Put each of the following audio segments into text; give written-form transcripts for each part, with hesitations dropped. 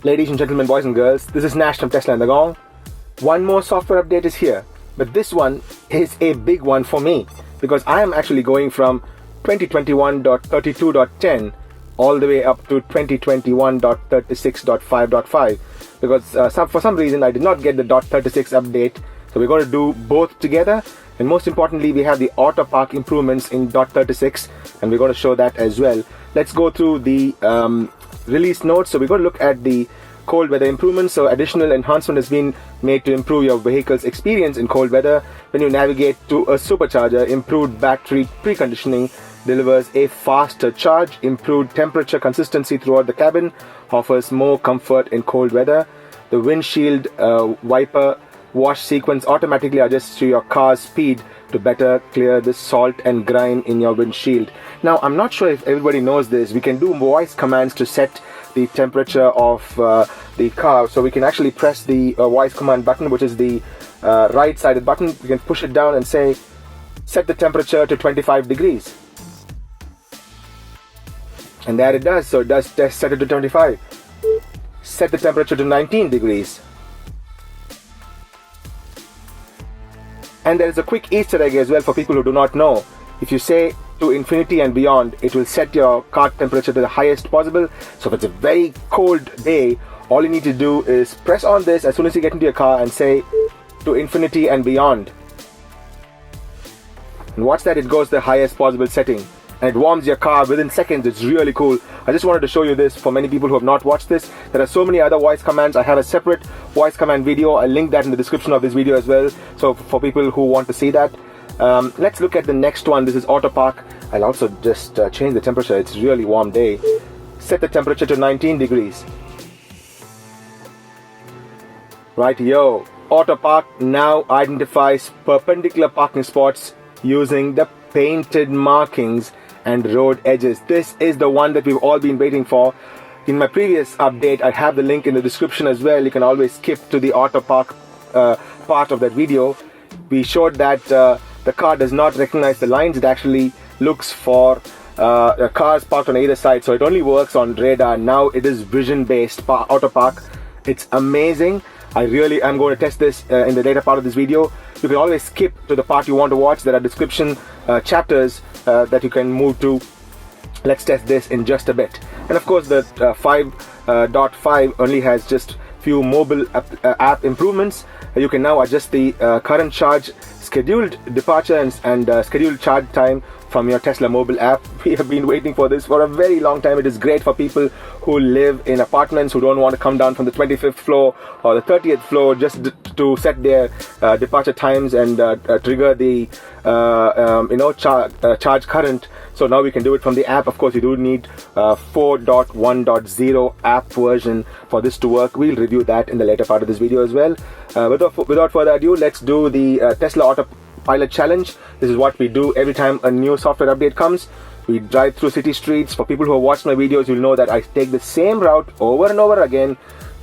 Ladies and gentlemen, boys and girls, this is Nash from Tesla and the Gong. One more software update is here, but this one is a big one for me because I am actually going from 2021.32.10 all the way up to 2021.36.5.5 because for some reason I did not get the .36 update, so we're going to do both together. And most importantly, we have the Autopark improvements in .36 and we're going to show that as well. Let's go through the release notes. So we're going to look at the cold weather improvements. So additional enhancement has been made to improve your vehicle's experience in cold weather. When you navigate to a supercharger, improved battery preconditioning delivers a faster charge. Improved temperature consistency throughout the cabin offers more comfort in cold weather. The windshield wiper wash sequence automatically adjusts to your car's speed to better clear the salt and grime in your windshield. Now, I'm not sure if everybody knows this. We can do voice commands to set the temperature of the car. So we can actually press the voice command button, which is the right-sided button. We can push it down and say, set the temperature to 25 degrees. And there it does. So it does set it to 25. Set the temperature to 19 degrees. And there is a quick Easter egg as well for people who do not know. If you say to infinity and beyond, it will set your car temperature to the highest possible. So if it's a very cold day, all you need to do is press on this as soon as you get into your car and say to infinity and beyond. And watch that, it goes the highest possible setting. And it warms your car within seconds. It's really cool. I just wanted to show you this for many people who have not watched this. There are so many other voice commands. I have a separate voice command video. I'll link that in the description of this video as well. So for people who want to see that. Let's look at the next one. This is Autopark. I'll also just change the temperature. It's a really warm day. Set the temperature to 19 degrees. Right, yo. Autopark now identifies perpendicular parking spots using the painted markings and road edges. This is the one that we've all been waiting for. In my previous update, I have the link in the description as well. You can always skip to the Autopark part of that video. We showed that the car does not recognize the lines. It actually looks for cars parked on either side, so it only works on radar. Now it is vision based Autopark. It's amazing. I really am going to test this in the later part of this video. You can always skip to the part you want to watch. There are description chapters that you can move to. Let's test this in just a bit. And of course, the 5.5 only has just few mobile app improvements. You can now adjust the current charge, scheduled departure and scheduled charge time from your Tesla mobile app. We have been waiting for this for a very long time. It is great for people who live in apartments who don't want to come down from the 25th floor or the 30th floor just to set their departure times and trigger the charge current. So now we can do it from the app. Of course, you do need 4.1.0 app version for this to work. We'll review that in the later part of this video as well. Without further ado, let's do the Tesla Autopilot challenge. This is what we do every time a new software update comes. We drive through city streets. For people who have watched my videos, you'll know that I take the same route over and over again,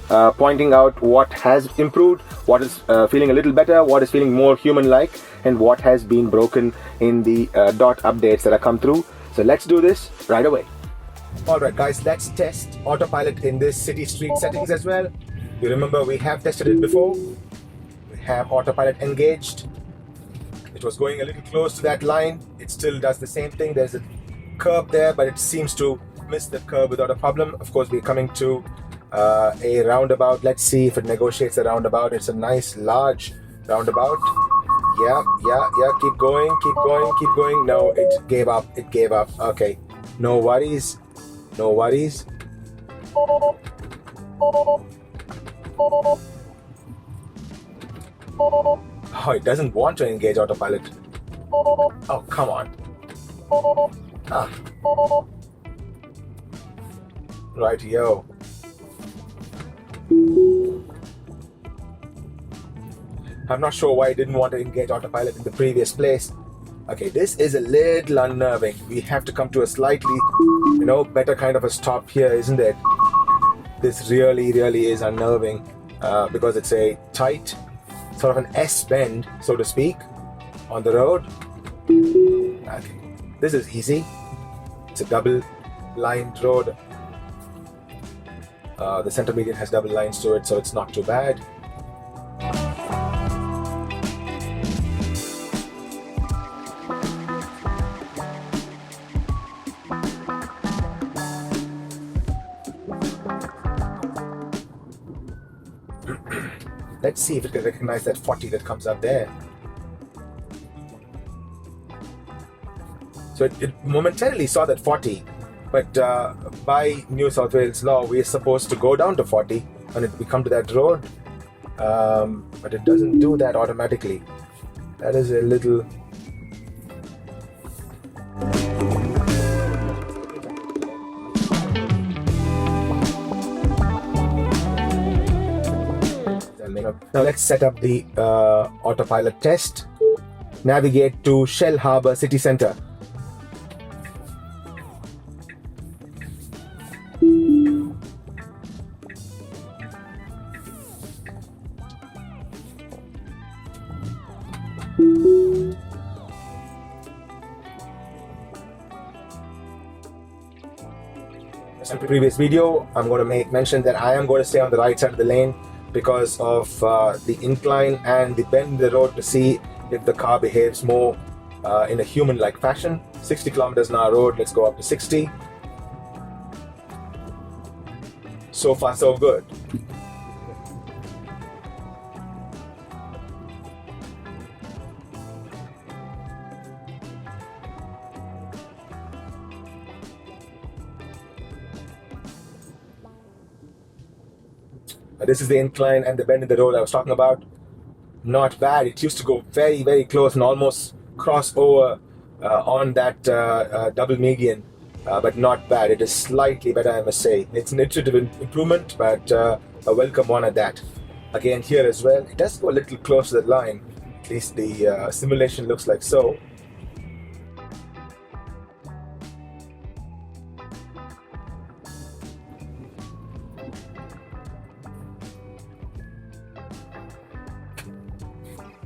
pointing out what has improved, what is feeling a little better, what is feeling more human-like, and what has been broken in the dot updates that have come through. So let's do this right away. Alright guys, let's test Autopilot in this city street settings as well. You remember we have tested it before. We have Autopilot engaged. It was going a little close to that line. It still does the same thing. There's a curb there, but it seems to miss the curb without a problem. Of course, we're coming to a roundabout. Let's see if it negotiates the roundabout. It's a nice large roundabout. Yeah, keep going. No, it gave up. Okay, no worries. Oh, it doesn't want to engage Autopilot. Oh, come on. Right, yo. I'm not sure why it didn't want to engage Autopilot in the previous place. Okay, this is a little unnerving. We have to come to a slightly, better kind of a stop here, isn't it? This really is unnerving because it's a tight, sort of an S bend, so to speak, on the road. Okay, this is easy. It's a double lined road. The center median has double lines to it, so it's not too bad. Let's see if it can recognize that 40 that comes up there. So it momentarily saw that 40, but by New South Wales law, we are supposed to go down to 40 when we come to that road. But it doesn't do that automatically. That is a little... Now let's set up the Autopilot test. Navigate to Shell Harbour City Centre. As in the previous video, I'm going to make mention that I am going to stay on the right side of the lane because of the incline and the bend in the road to see if the car behaves more in a human-like fashion. 60 kilometers an hour road, let's go up to 60. So far, so good. This is the incline and the bend in the road I was talking about. Not bad. It used to go very, very close and almost cross over on that double median, but not bad. It is slightly better, I must say. It's an iterative improvement, but a welcome one at that. Again, here as well, it does go a little close to the line. At least the simulation looks like so.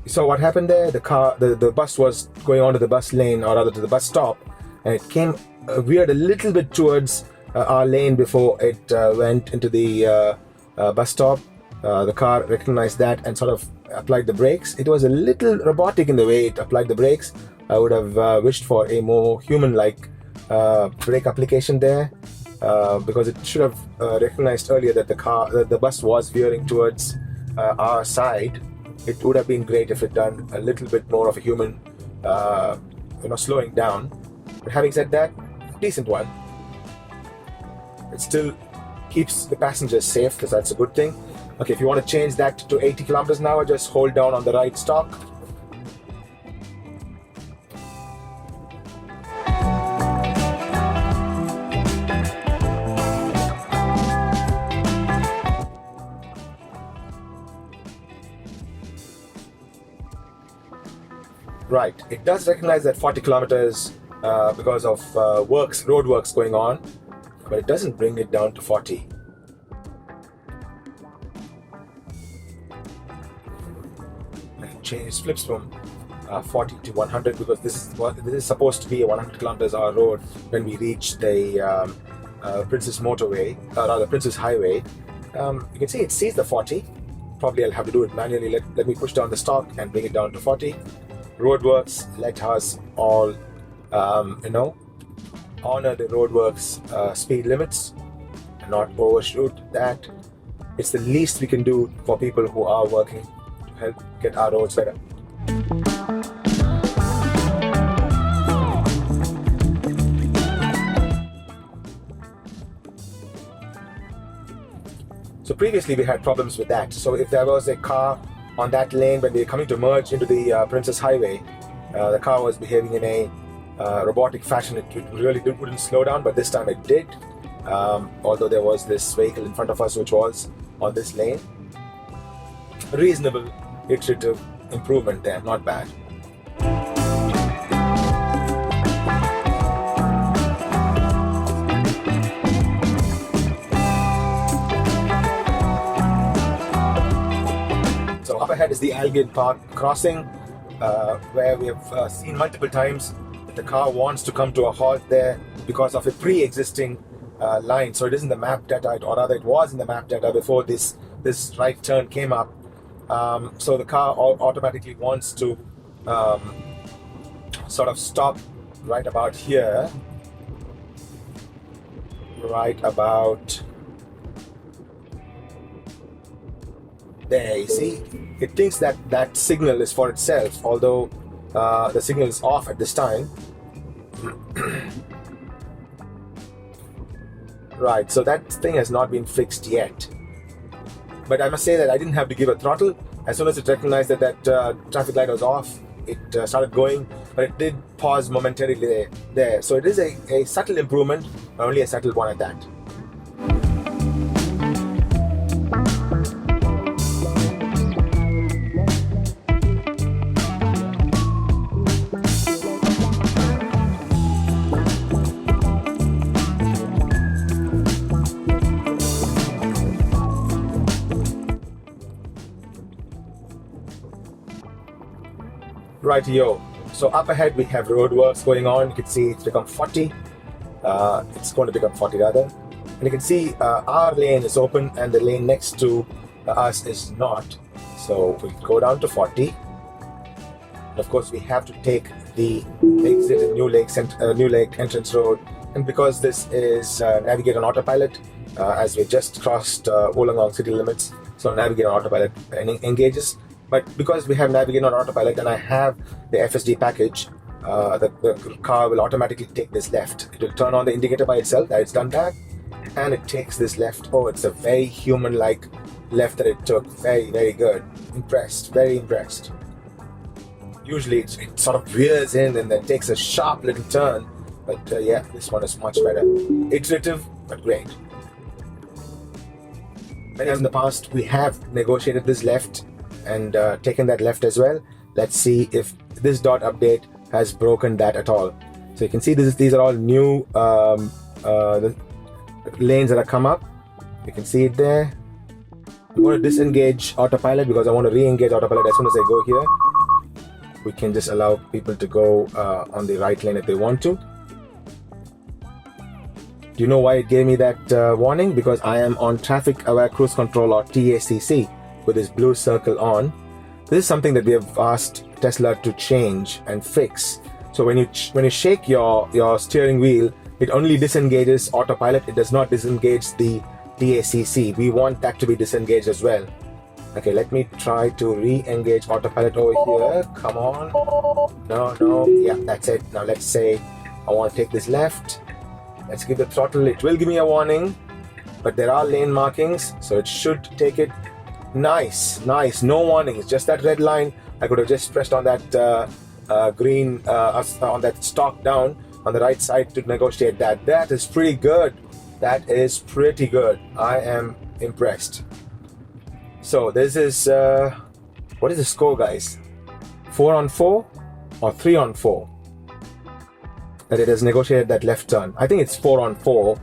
So what happened there? The bus was going onto the bus lane, or rather to the bus stop, and it came veered a little bit towards our lane before it went into the bus stop. The car recognized that and sort of applied the brakes. It was a little robotic in the way it applied the brakes. I would have wished for a more human-like brake application there, because it should have recognized earlier that the bus was veering towards our side. It would have been great if it done a little bit more of a human, slowing down. But having said that, decent one. It still keeps the passengers safe, because that's a good thing. Okay, if you want to change that to 80 kilometers an hour, just hold down on the right stalk. Right, it does recognize that 40 kilometers because of road works going on, but it doesn't bring it down to 40. It flips from 40 to 100 because this is supposed to be a 100 kilometers hour road when we reach the Princess Motorway, rather Princess Highway. You can see it sees the 40. Probably I'll have to do it manually. Let me push down the stalk and bring it down to 40. Roadworks let us all, honor the roadworks speed limits and not overshoot that. It's the least we can do for people who are working to help get our roads better. So previously we had problems with that. So if there was a car on that lane when they were coming to merge into the Princess Highway, the car was behaving in a robotic fashion. It really wouldn't slow down, but this time it did. Although there was this vehicle in front of us which was on this lane. Reasonable iterative improvement there, not bad. So up ahead is the Albion Park crossing, where we have seen multiple times that the car wants to come to a halt there because of a pre-existing line. So it is in the map data, or rather it was in the map data before this right turn came up. So the car automatically wants to sort of stop right about here, right about there. You see, it thinks that that signal is for itself, although the signal is off at this time. Right, so that thing has not been fixed yet. But I must say that I didn't have to give a throttle. As soon as it recognized that that traffic light was off, it started going, but it did pause momentarily there. So it is a subtle improvement, only a subtle one at that. Rightio. So up ahead we have roadworks going on. You can see it's become 40. It's going to become 40 rather. And you can see our lane is open and the lane next to us is not. So we go down to 40. And of course we have to take the exit in New Lake Entrance Road. And because this is Navigate on Autopilot, as we just crossed Wollongong city limits, so Navigate on Autopilot engages. But because we have Navigate on Autopilot and I have the FSD package, the car will automatically take this left. It will turn on the indicator by itself, that it's done that, and it takes this left. Oh, it's a very human-like left that it took. Very, very good. Impressed, very impressed. Usually it sort of veers in and then takes a sharp little turn. But yeah, this one is much better. Iterative, but great. Many times in the past, we have negotiated this left and taken that left as well. Let's see if this dot update has broken that at all. So you can see these are all new the lanes that have come up. You can see it there. I'm going to disengage Autopilot because I want to re-engage Autopilot as soon as I go here. We can just allow people to go on the right lane if they want to. Do you know why it gave me that warning? Because I am on Traffic Aware Cruise Control, or TACC, with this blue circle on. This is something that we have asked Tesla to change and fix. So when you shake your steering wheel, it only disengages Autopilot. It does not disengage the TACC. We want that to be disengaged as well. Okay, let me try to re-engage Autopilot over here. Come on. No. Yeah, that's it. Now let's say I want to take this left. Let's give the throttle. It will give me a warning, but there are lane markings, so it should take it. Nice. No warnings, just that red line. I could have just pressed on that green, on that stalk down on the right side to negotiate that. That is pretty good. That is pretty good. I am impressed. So this is, what is the score, guys? 4 on 4 or 3 on 4? That it has negotiated that left turn. I think it's 4 on 4.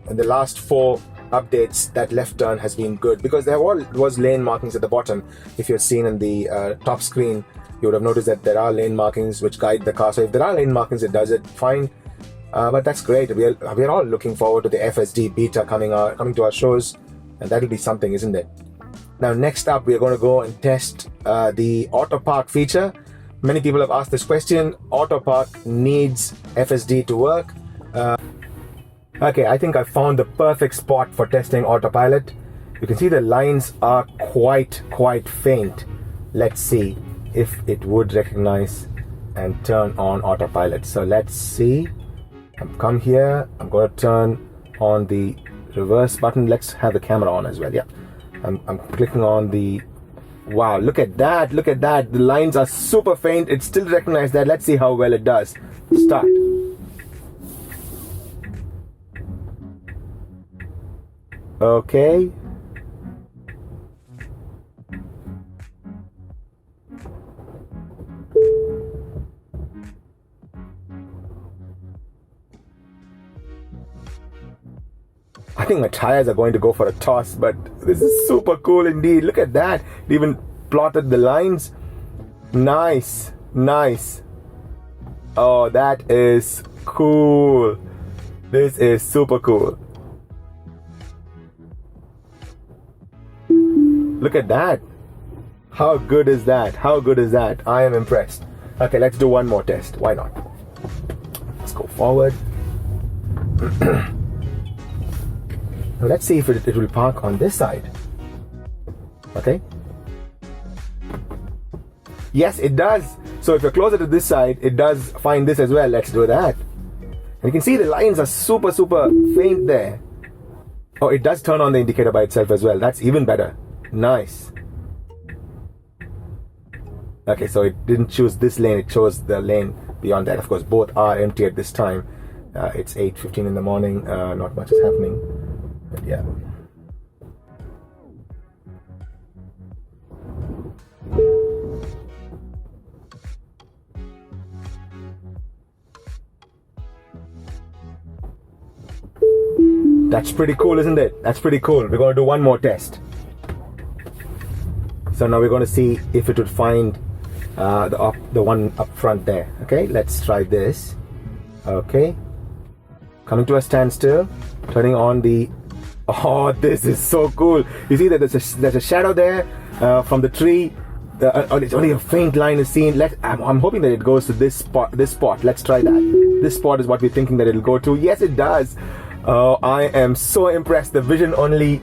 In the last 4 updates, that left turn has been good because there was lane markings at the bottom. If you've seen in the top screen, you would have noticed that there are lane markings which guide the car. So if there are lane markings, it does it fine. But that's great. We are all looking forward to the FSD beta coming to our shows, and that'll be something, isn't it? Now, next up, we are going to go and test the Autopark feature. Many people have asked this question. Autopark needs FSD to work. Okay, I think I found the perfect spot for testing Autopilot. You can see the lines are quite faint. Let's see if it would recognize and turn on Autopilot. So let's see. Come here. I'm going to turn on the reverse button. Let's have the camera on as well. Yeah, I'm clicking on the. Wow, look at that. The lines are super faint. It still recognizes that. Let's see how well it does. Start. Okay. I think my tires are going to go for a toss, but this is super cool indeed. Look at that. It even plotted the lines. Nice. Oh, that is cool. This is super cool. Look at that. How good is that? How good is that? I am impressed. Okay, let's do one more test. Why not? Let's go forward. Now let's see if it will park on this side. Okay. Yes, it does. So if you're closer to this side, it does find this as well. Let's do that. And you can see the lines are super faint there. Oh, it does turn on the indicator by itself as well. That's even better. Nice. Okay, so it didn't choose this lane, it chose the lane beyond that. Of course, both are empty at this time. It's 8:15 in the morning, not much is happening, but yeah. That's pretty cool, isn't it? That's pretty cool. We're going to do one more test. So now we're going to see if it would find the one up front there. Okay, let's try this. Okay, coming to a standstill, turning on the... Oh, this is so cool. You see that there's a shadow there from the tree. It's only a faint line is seen. I'm hoping that it goes to this spot. Let's try that. This spot is what we're thinking that it'll go to. Yes, it does. I am so impressed. The vision only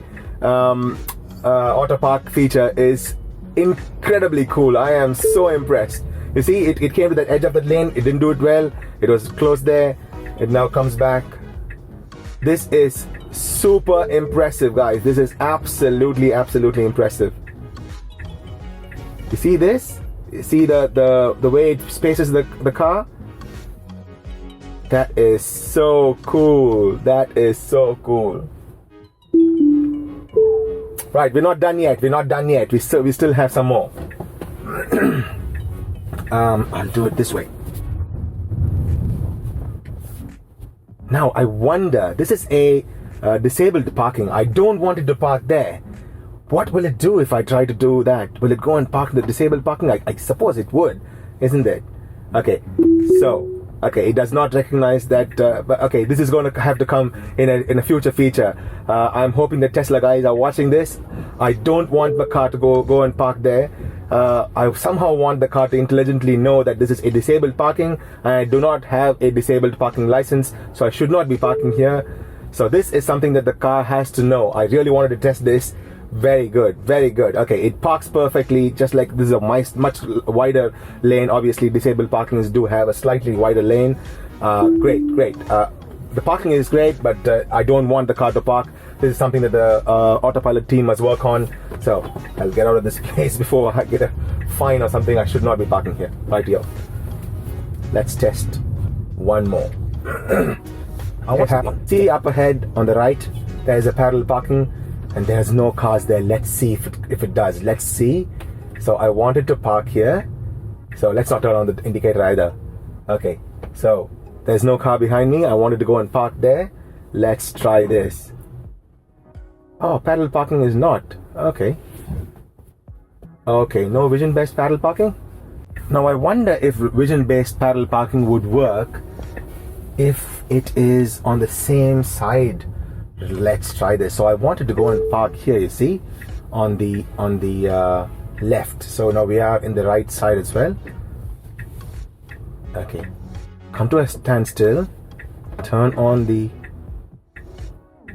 Autopark feature is incredibly cool. I am so impressed. You see, it came to the edge of the lane. It didn't do it well. It was close there. It now comes back. This is super impressive, guys. This is absolutely impressive. You see this? You see the way it spaces the car? That is so cool. That is so cool. Right, we're not done yet. We still have some more. I'll do it this way. Now I wonder, this is a disabled parking. I don't want it to park there. What will it do if I try to do that? Will it go and park the disabled parking? I suppose it would, isn't it? Okay, so it does not recognize that, but okay, this is going to have to come in a future feature. I'm hoping that Tesla guys are watching this. I don't want the car to go and park there. I somehow want the car to intelligently know that this is a disabled parking, and I do not have a disabled parking license, so I should not be parking here. So this is something that the car has to know. I really wanted to test this. Very good. Okay, it parks perfectly, just like this is a much wider lane. Obviously, disabled parkings do have a slightly wider lane. Great. The parking is great, but I don't want the car to park. This is something that the Autopilot team must work on. So I'll get out of this place before I get a fine or something. I should not be parking here. Right here. Let's test one more. See up ahead on the right, there is a parallel parking. And there's no cars there. Let's see if it does. Let's see. So I wanted to park here. So let's not turn on the indicator either. Okay. So there's no car behind me. I wanted to go and park there. Let's try this. Oh, parallel parking is not. Okay. Okay, no vision-based parallel parking. Now I wonder if vision-based parallel parking would work if it is on the same side. Let's try this. So I wanted to go and park here, you see, on the left. So now we are in the right side as well. Okay, come to a standstill, turn on the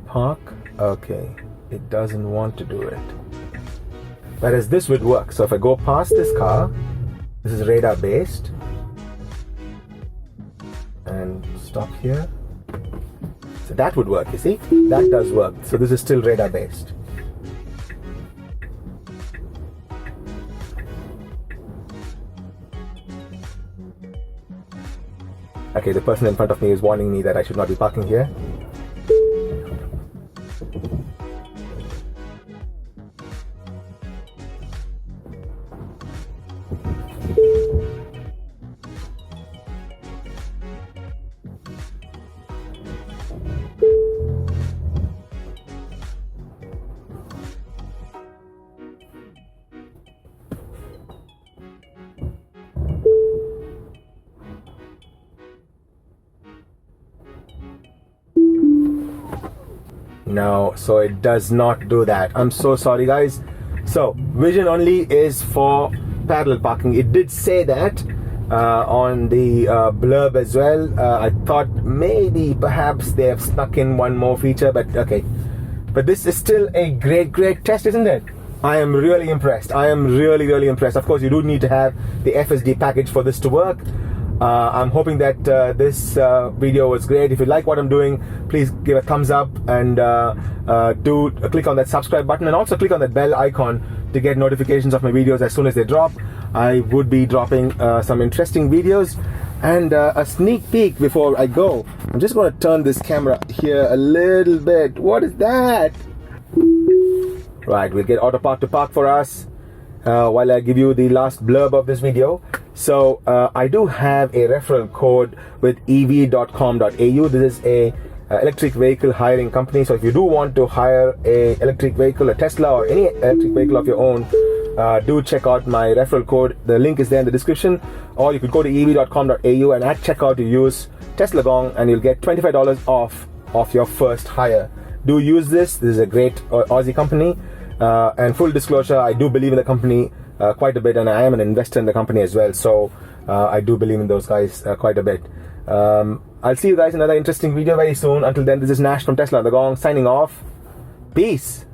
park. Okay, it doesn't want to do it, whereas this would work. So if I go past this car, this is radar based, and stop here. So that would work, you see? That does work. So this is still radar based. Okay, the person in front of me is warning me that I should not be parking here. No, so it does not do that. I'm so sorry, guys. So vision only is for parallel parking. It did say that on the blurb as well. I thought maybe perhaps they have snuck in one more feature, but okay. But this is still a great test, isn't it? I am really impressed. I am really impressed. Of course, you do need to have the FSD package for this to work. I'm hoping that this video was great. If you like what I'm doing, please give a thumbs up and do click on that subscribe button, and also click on that bell icon to get notifications of my videos as soon as they drop. I would be dropping some interesting videos. And a sneak peek before I go. I'm just going to turn this camera here a little bit. What is that? Right, we'll get Autopark to park for us while I give you the last blurb of this video. So I do have a referral code with ev.com.au. This is a electric vehicle hiring company. So if you do want to hire a electric vehicle, a Tesla or any electric vehicle of your own, do check out my referral code. The link is there in the description, or you could go to ev.com.au and at checkout you use Tesla Gong and you'll get $25 off your first hire. Do use this. This is a great Aussie company, and full disclosure, I do believe in the company quite a bit, and I am an investor in the company as well, so I do believe in those guys quite a bit. I'll see you guys in another interesting video very soon. Until then, this is Nash from Tesla the Gong signing off. Peace.